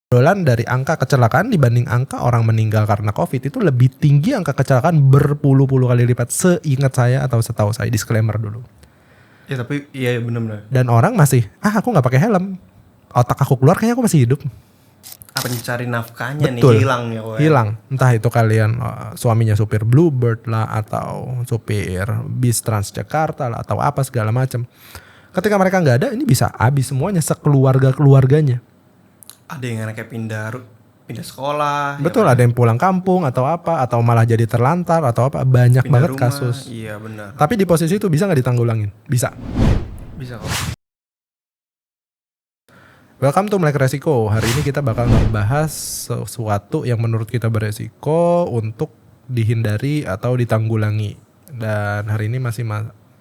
dolan dari angka kecelakaan dibanding angka orang meninggal karena COVID itu lebih tinggi angka kecelakaan berpuluh-puluh kali lipat seingat saya atau setahu saya, disclaimer dulu. Ya tapi iya benar-benar. Dan orang masih, aku nggak pakai helm, otak aku keluar kayaknya aku masih hidup. Pencari nafkahnya Betul. nih hilang ya kok. Hilang, entah itu kalian suaminya supir Bluebird lah atau supir bis Transjakarta lah atau apa segala macam. Ketika mereka nggak ada, ini bisa habis semuanya sekeluarga-keluarganya. Ada yang anaknya pindah sekolah. Betul, ya kan? ada yang pulang kampung atau apa, atau malah jadi terlantar atau apa, banyak Pindah banget rumah. kasus. Iya benar. Tapi di posisi itu bisa nggak ditanggulangin? Bisa. Bisa kok. Welcome to Melek Resiko. Hari ini kita bakal ngebahas sesuatu yang menurut kita beresiko untuk dihindari atau ditanggulangi. Dan hari ini masih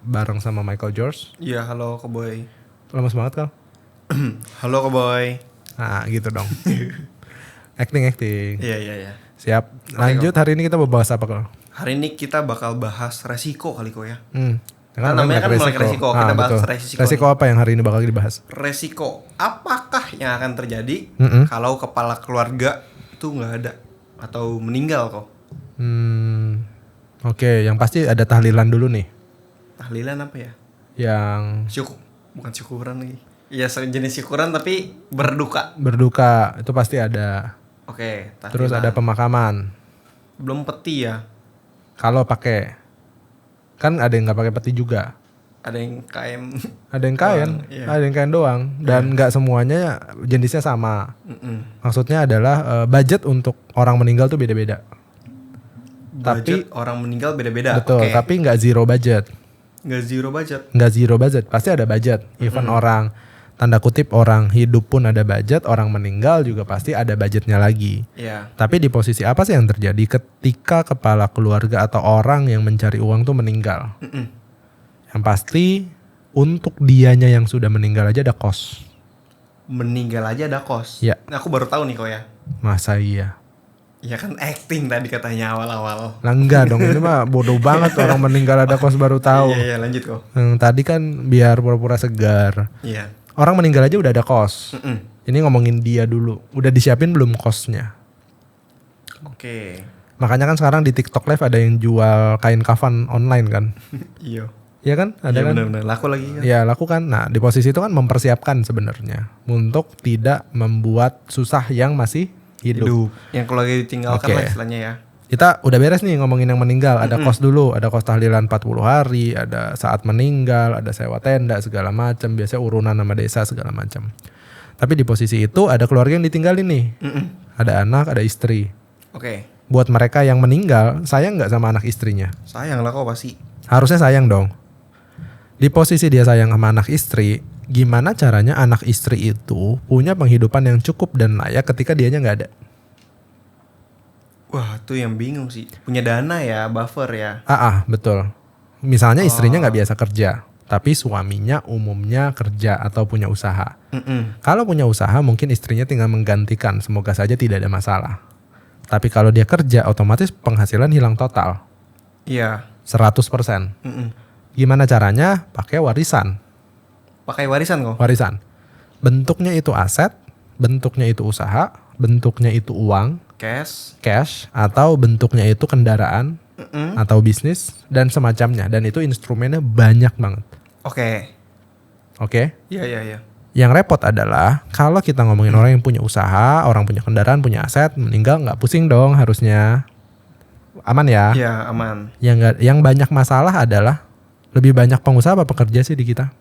bareng sama Michael George. Iya, halo Keboy. Lemes banget Kal? Halo Keboy. Nah gitu dong. Acting. Iya. Siap. Lanjut, hari ini kita mau bahas apa Kal? Hari ini kita bakal bahas resiko kali kok ya. Kan namanya kan Melek Resiko. Kita bahas resiko. Resiko apa yang hari ini bakal dibahas? Resiko apakah yang akan terjadi kalau kepala keluarga itu nggak ada atau meninggal kok? Oke, yang pasti ada tahlilan dulu nih. Tahlilan apa ya? Yang Bukan syukuran lagi. Iya sejenis syukuran tapi berduka. Berduka itu pasti ada. Oke. Tahlilan. Terus ada pemakaman. Belum peti ya? Kalau pakai, kan ada yang nggak pakai peti juga. Ada yang kain. Ada yang kain, ada yang kain doang. Dan nggak semuanya jenisnya sama. Maksudnya adalah budget untuk orang meninggal tuh beda-beda. Budget orang meninggal beda-beda. Betul, tapi nggak zero budget. Nggak zero budget. Nggak zero budget, pasti ada budget. Even orang, tanda kutip orang hidup pun ada budget, orang meninggal juga pasti ada budgetnya lagi. Iya. Tapi di posisi apa sih yang terjadi ketika kepala keluarga atau orang yang mencari uang tuh meninggal? Yang pasti untuk dianya yang sudah meninggal aja ada kos. Meninggal aja ada kos. Ya. Nah, aku baru tahu nih kok ya. Masa iya? Ya kan acting tadi katanya awal-awal. Lah enggak dong, ini mah bodoh banget orang meninggal ada kos baru tahu. Iya lanjut kok. Tadi kan biar pura-pura segar. Iya. Orang meninggal aja udah ada kos. Ini ngomongin dia dulu. Udah disiapin belum kosnya? Oke. Makanya kan sekarang di TikTok Live ada yang jual kain kafan online kan? Iya. Iya kan? Ada kan? Benar-benar laku lagi kan. Ya laku kan. Nah di posisi itu kan mempersiapkan sebenarnya untuk tidak membuat susah yang masih hidup. Yang keluarga ditinggalkan lah istilahnya ya. Kita udah beres nih ngomongin yang meninggal. Ada kos dulu, ada kos tahlilan 40 hari, ada saat meninggal, ada sewa tenda segala macam. Biasanya urunan nama desa segala macam. Tapi di posisi itu ada keluarga yang ditinggalin nih. Ada anak, ada istri. Oke. Buat mereka yang meninggal, sayang nggak sama anak istrinya? Sayang lah kok pasti. Harusnya sayang dong. Di posisi dia sayang sama anak istri, gimana caranya anak istri itu punya penghidupan yang cukup dan layak ketika dianya nggak ada? Wah, tuh yang bingung sih. Punya dana ya, buffer ya. Betul. Misalnya istrinya nggak biasa kerja, tapi suaminya umumnya kerja atau punya usaha. Kalau punya usaha mungkin istrinya tinggal menggantikan, semoga saja tidak ada masalah. Tapi kalau dia kerja, otomatis penghasilan hilang total. Iya. 100%. Gimana caranya? Pakai warisan. Pakai warisan kok? Warisan. Bentuknya itu aset, bentuknya itu usaha, bentuknya itu uang, cash, atau bentuknya itu kendaraan, atau bisnis, dan semacamnya. Dan itu instrumennya banyak banget. Oke? Iya. Yang repot adalah kalau kita ngomongin orang yang punya usaha, orang punya kendaraan, punya aset, meninggal nggak pusing dong harusnya. Aman ya? Iya, aman. Yang banyak masalah adalah lebih banyak pengusaha apa pekerja sih di kita?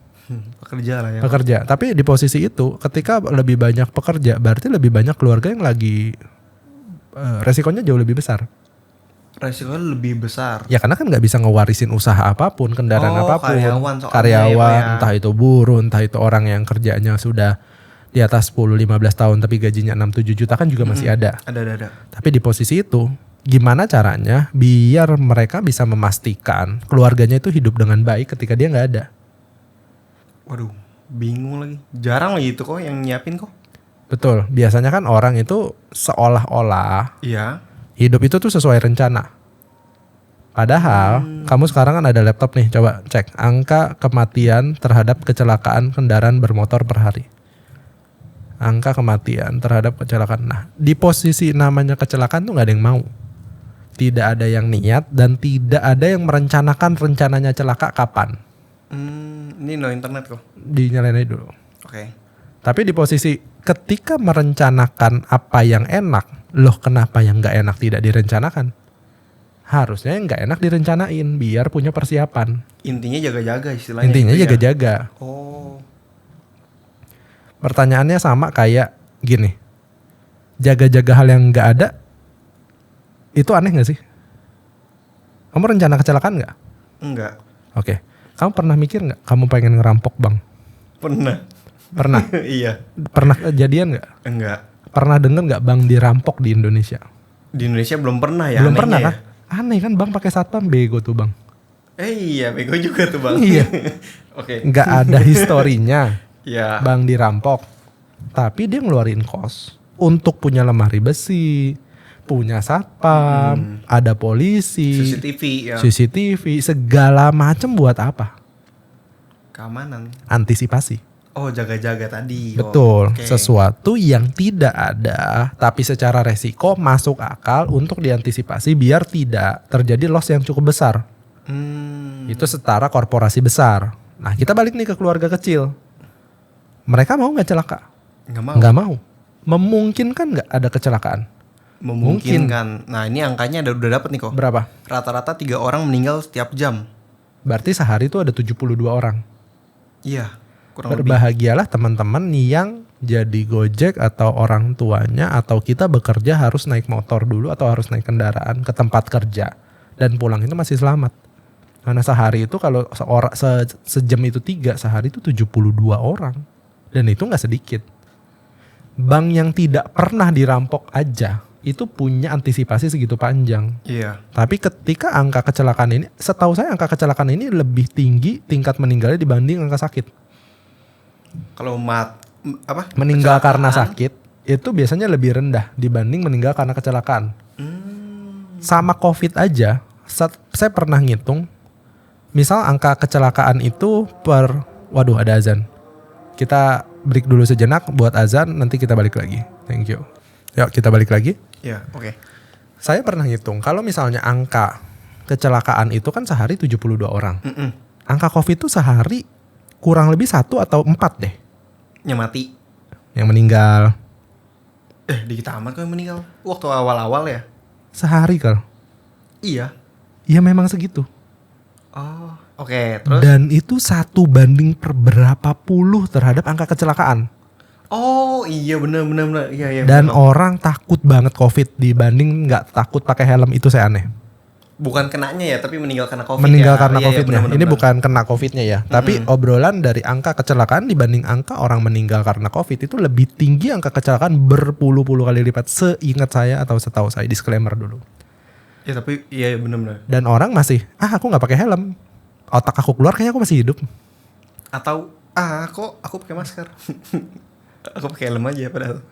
Pekerja lah ya. Pekerja. Tapi di posisi itu ketika lebih banyak pekerja berarti lebih banyak keluarga yang lagi resikonya jauh lebih besar. Resikonya lebih besar. Ya karena kan nggak bisa ngewarisin usaha apapun, kendaraan apapun, karyawan, entah itu buruh, entah itu orang yang kerjanya sudah di atas 10-15 tahun tapi gajinya 6-7 juta kan juga masih ada. Ada. Tapi di posisi itu gimana caranya biar mereka bisa memastikan keluarganya itu hidup dengan baik ketika dia nggak ada? Waduh, bingung lagi. Jarang lagi itu kok yang nyiapin kok. Betul, biasanya kan orang itu seolah-olah hidup itu tuh sesuai rencana. Padahal kamu sekarang kan ada laptop nih, coba cek angka kematian terhadap kecelakaan kendaraan bermotor per hari. angka kematian terhadap kecelakaan. Nah, di posisi namanya kecelakaan tuh nggak ada yang mau. Tidak ada yang niat dan tidak ada yang merencanakan rencananya celaka kapan. Ini no internet kok. Dinyalain aja dulu. Oke. Tapi di posisi ketika merencanakan apa yang enak, loh kenapa yang nggak enak tidak direncanakan? Harusnya yang nggak enak direncanain biar punya persiapan. Intinya jaga-jaga istilahnya. Intinya gitu ya. jaga-jaga. Oh. Pertanyaannya sama kayak gini. Jaga-jaga hal yang nggak ada, itu aneh nggak sih? Kamu rencana kecelakaan nggak? Enggak. Oke. Kamu pernah mikir nggak kamu pengen ngerampok bank? Pernah. Pernah? Iya. Pernah kejadian nggak? Enggak. Pernah denger nggak bank dirampok di Indonesia? Di Indonesia belum pernah ya. Belum pernah anehnya kan? Aneh kan bank pakai satpam, bego tuh bang. Iya, bego juga tuh bang. Iya. Oke. Nggak ada historinya Ya. bank dirampok. Tapi dia ngeluarin kos untuk punya lemari besi, punya satpam, ada polisi, CCTV ya. CCTV, segala macam buat apa? Keamanan. Antisipasi. Oh, jaga-jaga tadi. Betul, Oke. sesuatu yang tidak ada tapi secara resiko masuk akal untuk diantisipasi biar tidak terjadi loss yang cukup besar. Itu setara korporasi besar. Nah, kita balik nih ke keluarga kecil. Mereka mau nggak celaka? Nggak mau. Nggak mau. Memungkinkan nggak ada kecelakaan? Memungkinkan. Nah, ini angkanya udah dapet nih kok. Berapa? Rata-rata 3 orang meninggal setiap jam. Berarti sehari itu ada 72 orang. Iya, kurang lebih. Berbahagialah teman-teman yang jadi Gojek atau orang tuanya atau kita bekerja harus naik motor dulu atau harus naik kendaraan ke tempat kerja dan pulang itu masih selamat. Karena sehari itu kalau sejam itu 3, sehari itu 72 orang. Dan itu nggak sedikit. Bank yang tidak pernah dirampok aja itu punya antisipasi segitu panjang. Iya. Tapi ketika angka kecelakaan ini, setahu saya angka kecelakaan ini lebih tinggi tingkat meninggalnya dibanding angka sakit. Kalau Meninggal karena kecelakaan, sakit itu biasanya lebih rendah dibanding meninggal karena kecelakaan. Sama COVID aja, saya pernah ngitung, misal angka kecelakaan itu waduh ada azan. Kita break dulu sejenak buat azan, nanti kita balik lagi. Thank you. Yuk kita balik lagi. Ya, oke. Saya pernah ngitung, kalau misalnya angka kecelakaan itu kan sehari 72 orang. Angka COVID itu sehari kurang lebih 1 atau 4 deh. Yang mati. Yang meninggal. Dikit amat kok yang meninggal. Waktu awal-awal ya. Sehari Kal. Iya. Ya memang segitu. Oh, oke. Terus? Dan itu 1 banding per berapa puluh terhadap angka kecelakaan. Oh iya benar. Iya. Dan bener. orang takut banget COVID dibanding nggak takut pakai helm, itu saya aneh. Bukan kenanya ya, tapi meninggal karena COVID. Meninggal ya. karena Iya, COVID-nya. bener. Ini bukan kena COVID-nya ya. Tapi obrolan dari angka kecelakaan dibanding angka orang meninggal karena COVID itu lebih tinggi angka kecelakaan berpuluh-puluh kali lipat seingat saya atau setahu saya. Disclaimer dulu. Ya tapi iya benar. Dan orang masih, aku nggak pakai helm. Otak aku keluar kayaknya aku masih hidup. Atau kok aku pakai masker. Aku pakai helm aja padahal.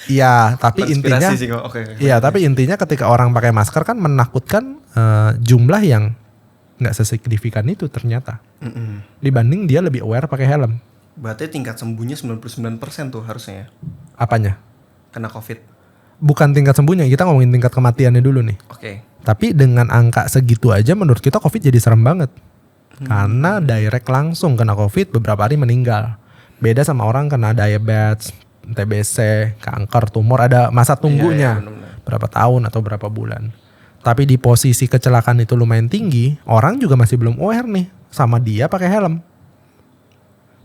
Iya, tapi Konspirasi intinya sih kok. Oke. iya, tapi intinya ketika orang pakai masker kan menakutkan jumlah yang nggak sesignifikan itu ternyata. Dibanding dia lebih aware pakai helm. Berarti tingkat sembuhnya 99% tuh harusnya ya. Apanya? Kena COVID. Bukan tingkat sembuhnya, kita ngomongin tingkat kematiannya dulu nih. Oke. Tapi dengan angka segitu aja menurut kita COVID jadi serem banget. Karena direct langsung kena COVID beberapa hari meninggal. Beda sama orang kena diabetes, TBC, kanker, tumor, ada masa tunggunya. Iya, bener-bener. Berapa tahun atau berapa bulan. Tapi di posisi kecelakaan itu lumayan tinggi, orang juga masih belum aware nih sama dia pakai helm.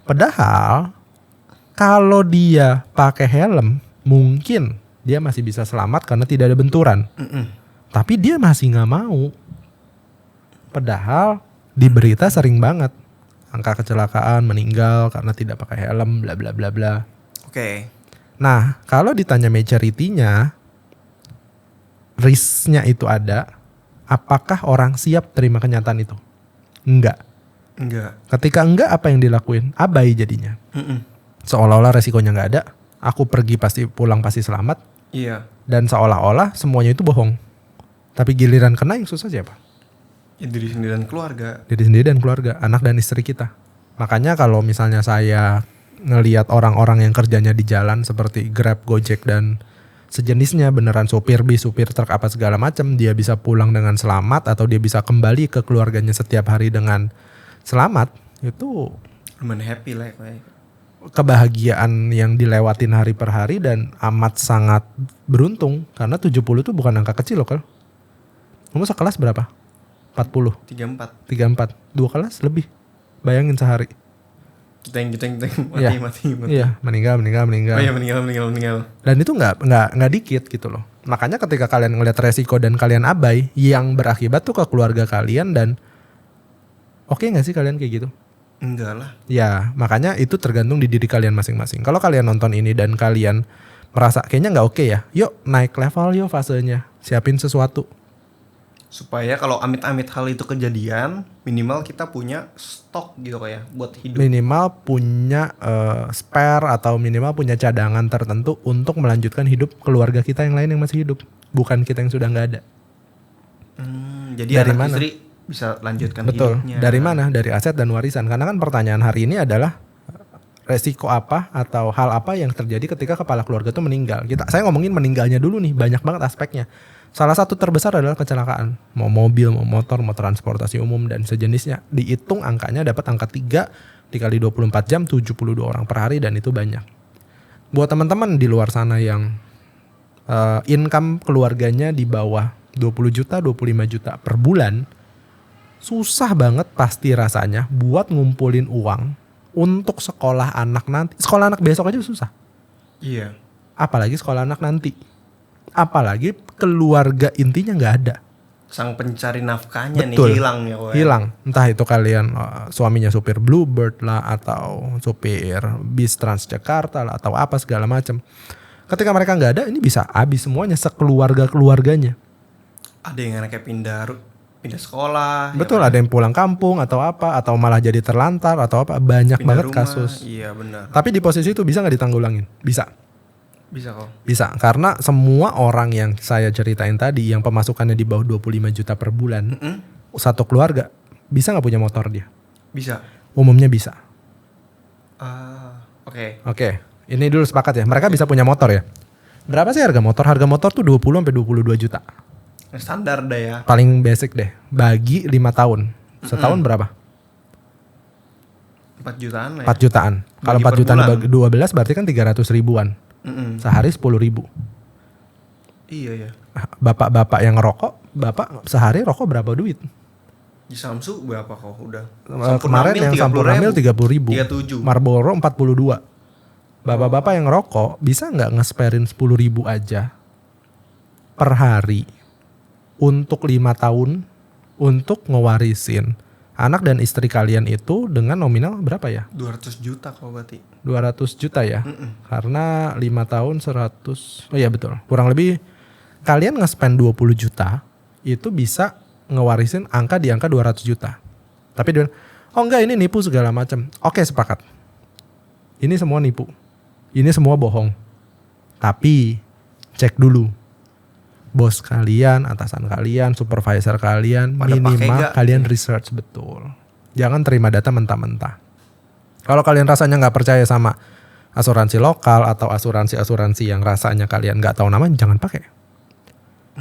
Padahal kalau dia pakai helm, mungkin dia masih bisa selamat karena tidak ada benturan. Tapi dia masih nggak mau. Padahal di berita sering banget angka kecelakaan, meninggal karena tidak pakai helm, bla bla bla bla. Oke. Nah, kalau ditanya maturity-nya, risk-nya itu ada, apakah orang siap terima kenyataan itu? Enggak. Ketika enggak, apa yang dilakuin? Abai jadinya. Seolah-olah resikonya nggak ada, aku pergi pasti pulang pasti selamat. Iya. Dan seolah-olah semuanya itu bohong. Tapi giliran kena yang susah siapa? Ya, diri sendiri dan keluarga. Diri sendiri dan keluarga, anak dan istri kita. Makanya kalau misalnya saya ngelihat orang-orang yang kerjanya di jalan seperti Grab, Gojek dan sejenisnya, beneran supir bis, supir truk apa segala macam, dia bisa pulang dengan selamat atau dia bisa kembali ke keluarganya setiap hari dengan selamat, itu lumayan happy lah ya. Kebahagiaan yang dilewatin hari per hari dan amat sangat beruntung karena 70 itu bukan angka kecil loh, Kal. Kamu sekelas berapa? 40. 34. 2 kelas lebih. Bayangin sehari. Kiteng Iya. mati. Iya, meninggal. Oh iya, meninggal. Dan itu nggak dikit gitu loh. Makanya ketika kalian ngelihat resiko dan kalian abai, yang berakibat tuh ke keluarga kalian. Dan oke nggak sih kalian kayak gitu? Enggak lah. Ya, makanya itu tergantung di diri kalian masing-masing. Kalau kalian nonton ini dan kalian merasa kayaknya nggak oke ya, yuk naik level yuk fasenya, siapin sesuatu. Supaya kalau amit-amit hal itu kejadian, minimal kita punya stok gitu kayak buat hidup. Minimal punya spare atau minimal punya cadangan tertentu untuk melanjutkan hidup keluarga kita yang lain yang masih hidup, bukan kita yang sudah nggak ada. Jadi Dari anak mana? istri bisa lanjutkan Betul. hidupnya. Dari mana? Dari aset dan warisan. Karena kan pertanyaan hari ini adalah resiko apa atau hal apa yang terjadi ketika kepala keluarga itu meninggal. Saya ngomongin meninggalnya dulu nih, banyak banget aspeknya. Salah satu terbesar adalah kecelakaan. Mau mobil, mau motor, mau transportasi umum dan sejenisnya. Dihitung angkanya dapat angka 3 dikali 24 jam 72 orang per hari dan itu banyak. Buat teman-teman di luar sana yang income keluarganya di bawah 20 juta, 25 juta per bulan, susah banget pasti rasanya buat ngumpulin uang untuk sekolah anak nanti. Sekolah anak besok aja susah. Iya. Apalagi sekolah anak nanti. Apalagi keluarga intinya nggak ada. Sang pencari nafkahnya Betul. nih hilang ya. Hilang. Entah itu kalian suaminya supir Bluebird lah atau supir bis Transjakarta lah atau apa segala macam. Ketika mereka nggak ada, ini bisa habis semuanya sekeluarga-keluarganya. Ada yang anaknya pindah sekolah. Betul, ya kan? ada yang pulang kampung atau apa atau malah jadi terlantar atau apa, banyak Pindah banget rumah. kasus. Iya benar. Tapi di posisi itu bisa nggak ditanggulangin? Bisa. Bisa kok. Bisa, karena semua orang yang saya ceritain tadi yang pemasukannya di bawah 25 juta per bulan, satu keluarga bisa nggak punya motor dia? Bisa. Umumnya bisa. Oke. Oke, ini dulu sepakat ya. Mereka bisa punya motor ya. Berapa sih harga motor? Harga motor tuh 20 sampai 22 juta. Standar dah ya. Paling basic deh. Bagi 5 tahun. Setahun berapa? 4 jutaan lah ya. 4 jutaan. Kalau 4 per jutaan bulan. bagi 12 berarti kan 300 ribuan. Sehari 10 ribu. Iya ya. Bapak-bapak yang ngerokok, bapak sehari rokok berapa duit? Di Samsu berapa kok udah? Kemarin yang Sampurnamil 30 ribu. 37. Marlboro 42. Bapak-bapak yang ngerokok bisa nggak ngesperin 10 ribu aja per hari untuk 5 tahun untuk ngewarisin anak dan istri kalian itu dengan nominal berapa ya? 200 juta kok berarti. 200 juta ya. Karena 5 tahun 100. Oh iya betul. Kurang lebih kalian nge-spend 20 juta itu bisa ngewarisin angka di angka 200 juta. Tapi dia, oh enggak ini nipu segala macam. Oke, sepakat. Ini semua nipu. Ini semua bohong. Tapi cek dulu. Bos kalian, atasan kalian, supervisor kalian, Pada minimal pakai gak? kalian research betul. Jangan terima data mentah-mentah. Kalau kalian rasanya nggak percaya sama asuransi lokal atau asuransi yang rasanya kalian nggak tahu namanya, jangan pakai.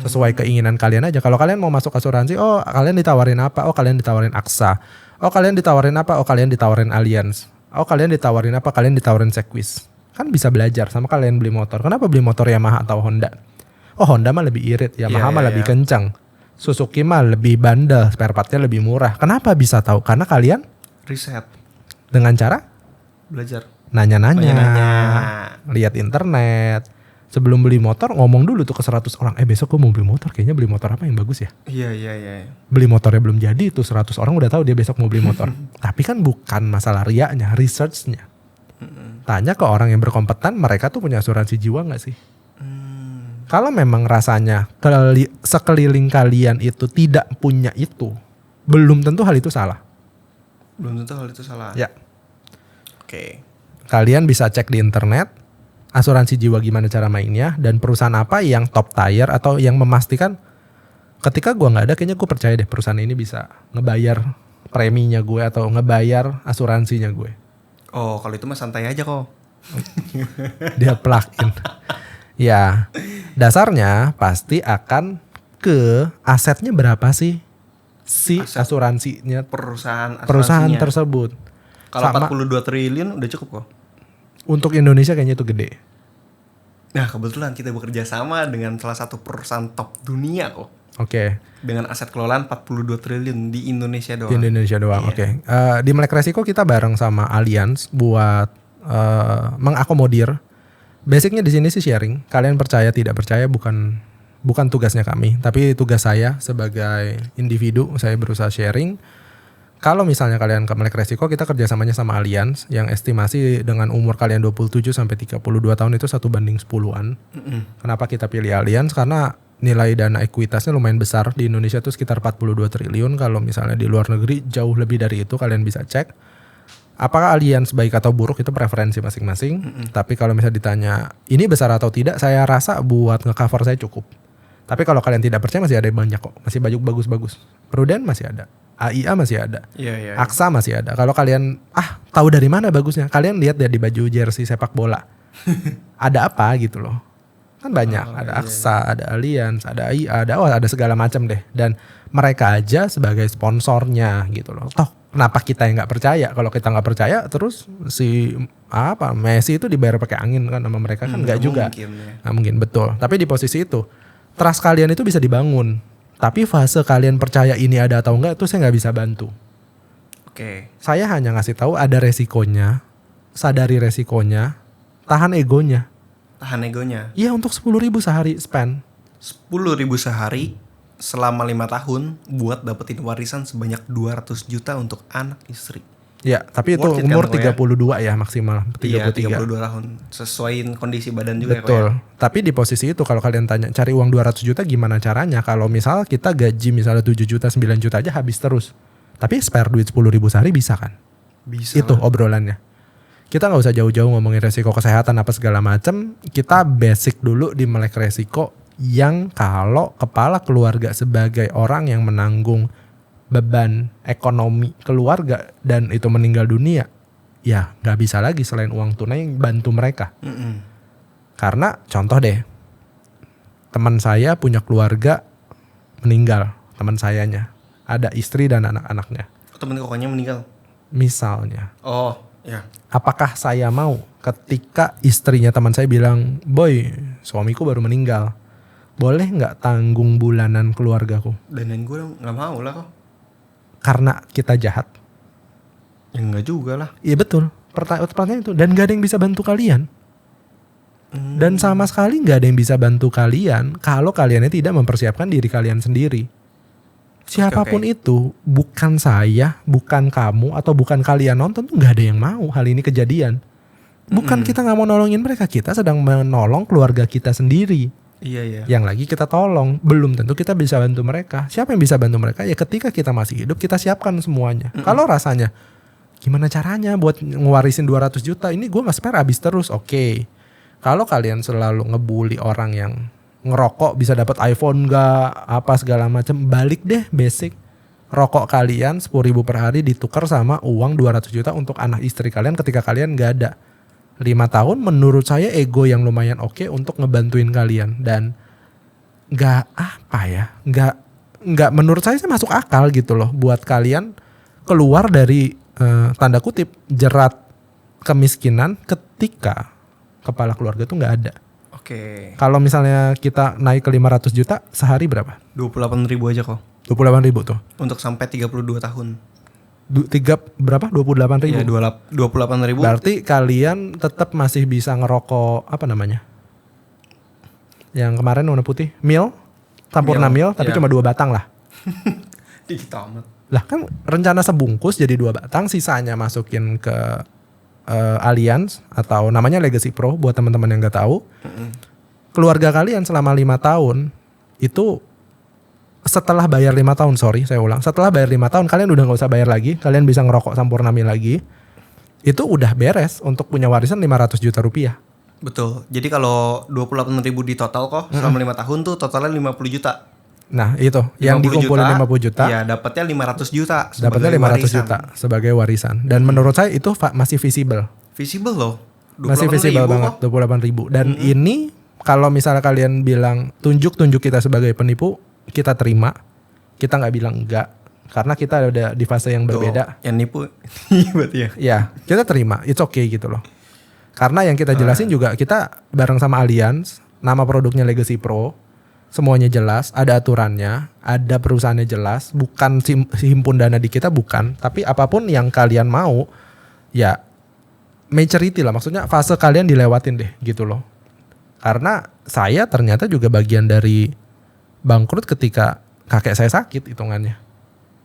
Sesuai keinginan kalian aja. Kalau kalian mau masuk asuransi, oh kalian ditawarin apa? Oh kalian ditawarin AXA. Oh kalian ditawarin apa? Oh kalian ditawarin Allianz. Oh kalian ditawarin apa? Kalian ditawarin Sequis. Kan bisa belajar sama kalian beli motor. Kenapa beli motor Yamaha atau Honda? Oh Honda mah lebih irit, Yamaha mah lebih kencang. Suzuki mah lebih bandel, spare partnya lebih murah. Kenapa bisa tahu? Karena kalian Riset. dengan cara Belajar. nanya-nanya, Nanya. lihat internet. Sebelum beli motor ngomong dulu tuh ke 100 orang. Besok gue mau beli motor, kayaknya beli motor apa yang bagus ya? Iya. Beli motornya belum jadi, tuh 100 orang udah tahu dia besok mau beli motor. Tapi kan bukan masalah riaknya, researchnya. Tanya ke orang yang berkompeten, mereka tuh punya asuransi jiwa gak sih? Kalau memang rasanya sekeliling kalian itu tidak punya itu, belum tentu hal itu salah. Belum tentu hal itu salah. Ya. Oke. Kalian bisa cek di internet asuransi jiwa gimana cara mainnya dan perusahaan apa yang top tier atau yang memastikan ketika gue nggak ada kayaknya gue percaya deh perusahaan ini bisa ngebayar preminya gue atau ngebayar asuransinya gue. Oh, kalau itu mah santai aja kok. Dia plug-in. Ya, dasarnya pasti akan ke asetnya berapa sih si asuransinya Perusahaan perusahaan asuransinya. tersebut. Kalau Sama 42 triliun udah cukup kok. untuk Indonesia kayaknya itu gede. Nah, kebetulan kita bekerja sama dengan salah satu perusahaan top dunia kok. Oke, Dengan aset kelolaan 42 triliun di Indonesia doang. di Indonesia doang. Iya. Oke. Di Melek Resiko kita bareng sama Allianz buat mengakomodir. Basicnya di sini sih sharing. Kalian percaya tidak percaya bukan tugasnya kami, tapi tugas saya sebagai individu. Saya berusaha sharing. Kalau misalnya kalian ke Melek Resiko, kita kerjasamanya sama Allianz yang estimasi dengan umur kalian 27 sampai 32 tahun itu 1:10-an. Kenapa kita pilih Allianz? Karena nilai dana ekuitasnya lumayan besar. Di Indonesia itu sekitar 42 triliun. Kalau misalnya di luar negeri jauh lebih dari itu, kalian bisa cek. Apakah Allianz baik atau buruk itu preferensi masing-masing. Tapi kalau misalnya ditanya ini besar atau tidak, saya rasa buat nge-cover saya cukup. Tapi kalau kalian tidak percaya masih ada yang banyak kok. Masih banyak bagus-bagus. Prudent masih ada. AIA masih ada. Iya. AXA masih ada. Kalau kalian tahu dari mana bagusnya, kalian lihat ya di baju jersey sepak bola. Ada apa gitu loh. Kan banyak, ada AXA, ada Allianz, ada AIA, ada segala macam deh. Dan mereka aja sebagai sponsornya gitu loh. Toh kenapa kita yang nggak percaya? Kalau kita nggak percaya, terus si Messi itu dibayar pakai angin kan sama mereka kan nggak juga. Mungkin, ya. Nggak mungkin, betul. Tapi di posisi itu, trust kalian itu bisa dibangun. Tapi fase kalian percaya ini ada atau enggak itu saya nggak bisa bantu. Oke. Saya hanya ngasih tahu ada resikonya, sadari resikonya, tahan egonya. Tahan egonya. Iya, untuk 10.000 sehari spend. 10.000 sehari selama 5 tahun buat dapetin warisan sebanyak 200 juta untuk anak istri. Ya, tapi itu Worth it kan, umur Ko, ya? 32 ya maksimal. 33. Iya, 32 tahun. Sesuaiin kondisi badan juga Betul. ya, Ko, ya? Tapi di posisi itu kalau kalian tanya cari uang 200 juta gimana caranya? Kalau misal kita gaji misalnya 7 juta, 9 juta aja habis terus. Tapi spare duit 10.000 sehari bisa kan? Bisa. Itu obrolannya. Kita nggak usah jauh-jauh ngomongin resiko kesehatan apa segala macam. Kita basic dulu di Melek Resiko yang kalau kepala keluarga sebagai orang yang menanggung beban ekonomi keluarga dan itu meninggal dunia, ya nggak bisa lagi selain uang tunai yang bantu mereka. Karena contoh deh, teman saya punya keluarga meninggal, teman sayanya ada istri dan anak-anaknya. Temen kokonya meninggal. Misalnya, Oh, ya. apakah saya mau ketika istrinya teman saya bilang, boy, suamiku baru meninggal, boleh nggak tanggung bulanan keluargaku? Danain gue nggak mau lah kok. Karena kita jahat. Ya enggak juga lah. Iya betul. Pertanyaan itu. Dan gak ada yang bisa bantu kalian. Dan sama sekali gak ada yang bisa bantu kalian kalau kaliannya tidak mempersiapkan diri kalian sendiri. Siapapun itu, bukan saya, bukan kamu, atau bukan kalian nonton tuh gak ada yang mau hal ini kejadian. Bukan kita gak mau nolongin mereka, kita sedang menolong keluarga kita sendiri. Iya. Yang lagi kita tolong, belum tentu kita bisa bantu mereka. Siapa yang bisa bantu mereka? Ya ketika kita masih hidup, kita siapkan semuanya. Kalau rasanya, gimana caranya buat ngewarisin 200 juta? Ini gue gak spare habis terus, oke. Kalau kalian selalu ngebully orang yang ngerokok bisa dapat iPhone gak, apa segala macam, balik deh basic. Rokok kalian 10.000 per hari ditukar sama uang 200 juta untuk anak istri kalian ketika kalian gak ada. 5 tahun menurut saya ego yang lumayan oke untuk ngebantuin kalian. Dan gak menurut saya masuk akal gitu loh buat kalian keluar dari tanda kutip jerat kemiskinan ketika kepala keluarga tuh gak ada. Oke. Kalau misalnya kita naik ke 500 juta sehari berapa? 28.000 aja kok. 28.000 tuh. Untuk sampai 32 tahun. Berapa? 28.000. Iya, 28.000. Berarti kalian tetap masih bisa ngerokok apa namanya? Yang kemarin warna putih, mil, Sampurna mil, tapi iya. cuma 2 batang lah. Dikit amat. Lah kan rencana sebungkus jadi 2 batang, sisanya masukin ke Allianz atau namanya Legacy Pro buat teman-teman yang nggak tahu. Keluarga kalian selama 5 tahun itu setelah bayar 5 tahun, setelah bayar 5 tahun kalian udah gak usah bayar lagi, kalian bisa ngerokok Sampurna mil lagi. Itu udah beres untuk punya warisan 500 juta rupiah. Betul. Jadi kalau 28.000 di total kok selama 5 tahun tuh totalnya 50 juta. Nah itu yang 50 dikumpulin 50 juta. Ya dapatnya 500 juta. Dapatnya 500 juta sebagai warisan. Dan menurut saya itu masih visible. Visible loh. Masih visible banget, 28.000. Dan ini kalau misalnya kalian bilang tunjuk kita sebagai penipu, kita terima. Kita nggak bilang enggak. Karena kita ada di fase yang berbeda. Yang nipu. Berarti ya. Ya, kita terima. It's okay gitu loh. Karena yang kita jelasin juga kita bareng sama Allianz, nama produknya Legacy Pro. Semuanya jelas, ada aturannya, ada perusahaannya jelas, bukan himpun dana di kita, bukan. Tapi apapun yang kalian mau, ya maturity lah. Maksudnya fase kalian dilewatin deh gitu loh. Karena saya ternyata juga bagian dari bangkrut ketika kakek saya sakit hitungannya.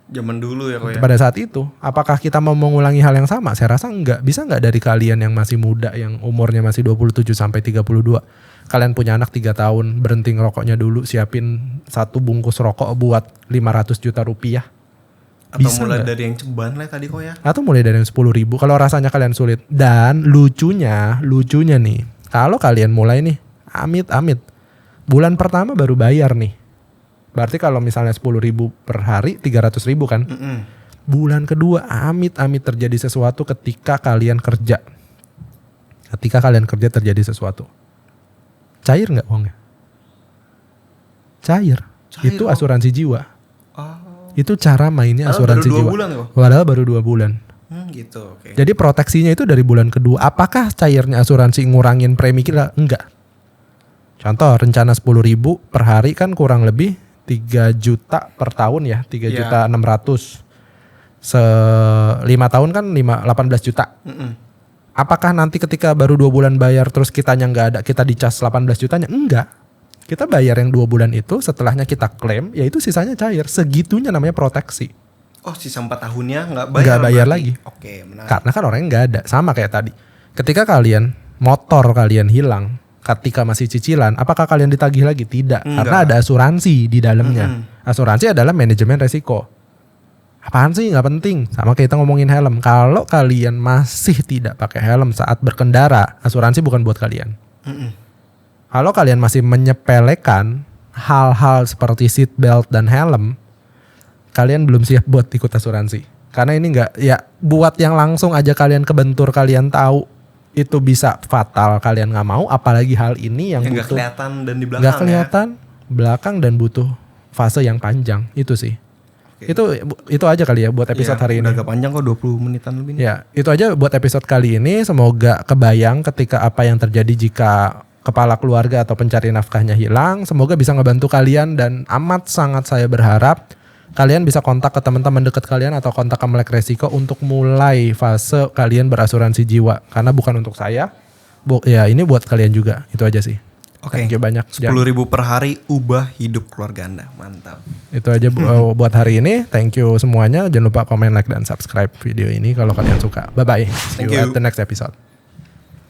Zaman dulu ya kok ya. Pada saat itu, apakah kita mau mengulangi hal yang sama? Saya rasa enggak. Bisa enggak dari kalian yang masih muda, yang umurnya masih 27 sampai 32, kalian punya anak 3 tahun, berhenti ngerokoknya dulu, siapin 1 bungkus rokok buat 500 juta rupiah. Atau bisa mulai dari yang ceban lah tadi kok ya. Atau mulai dari yang 10.000 kalau rasanya kalian sulit. Dan lucunya nih, kalau kalian mulai nih, amit-amit, bulan pertama baru bayar nih. Berarti kalau misalnya 10.000 per hari, 300.000 kan. Bulan kedua amit-amit terjadi sesuatu ketika kalian kerja. Ketika kalian kerja terjadi sesuatu. Cair nggak uangnya? Cair. Itu asuransi jiwa. Itu cara mainnya asuransi jiwa. Padahal baru 2 bulan. Gitu, okay. Jadi proteksinya itu dari bulan kedua. Apakah cairnya asuransi ngurangin premi kita? Enggak. Contoh rencana 10.000 per hari kan kurang lebih 3 juta per tahun ya. 3 juta 600. 5 tahun kan 18 juta. Apakah nanti ketika baru 2 bulan bayar terus kitanya nggak ada, kita dicas 18 jutanya? Enggak. Kita bayar yang 2 bulan itu, setelahnya kita klaim, ya itu sisanya cair. Segitunya namanya proteksi. Oh, sisa 4 tahunnya nggak bayar lagi. Oke, menarik. Karena kan orangnya nggak ada. Sama kayak tadi. Ketika motor kalian hilang, ketika masih cicilan, apakah kalian ditagih lagi? Tidak. Enggak. Karena ada asuransi di dalamnya. Asuransi adalah manajemen resiko. Apaan sih, nggak penting. Sama kayak kita ngomongin helm. Kalau kalian masih tidak pakai helm saat berkendara, asuransi bukan buat kalian. Kalau kalian masih menyepelekan hal-hal seperti seat belt dan helm, kalian belum siap buat ikut asuransi. Karena ini nggak, ya buat yang langsung aja kalian kebentur, kalian tahu itu bisa fatal, kalian nggak mau. Apalagi hal ini yang butuh, nggak kelihatan dan di belakang. Nggak kelihatan, belakang dan butuh fase yang panjang. Itu sih. Oke. Itu aja kali ya buat episode hari ini. Udah agak panjang kok, 20 menitan lebih nih. Ya, itu aja buat episode kali ini. Semoga kebayang ketika apa yang terjadi jika kepala keluarga atau pencari nafkahnya hilang. Semoga bisa ngebantu kalian, dan amat sangat saya berharap kalian bisa kontak ke teman-teman dekat kalian atau kontak ke Melek Resiko untuk mulai fase kalian berasuransi jiwa. Karena bukan untuk saya, ya ini buat kalian juga. Itu aja sih. Oke, thank you banyak. 10.000 per hari, ubah hidup keluarga Anda. Mantap. Itu aja buat hari ini. Thank you semuanya. Jangan lupa komen, like, dan subscribe video ini kalau kalian suka. Bye-bye. See you at the next episode.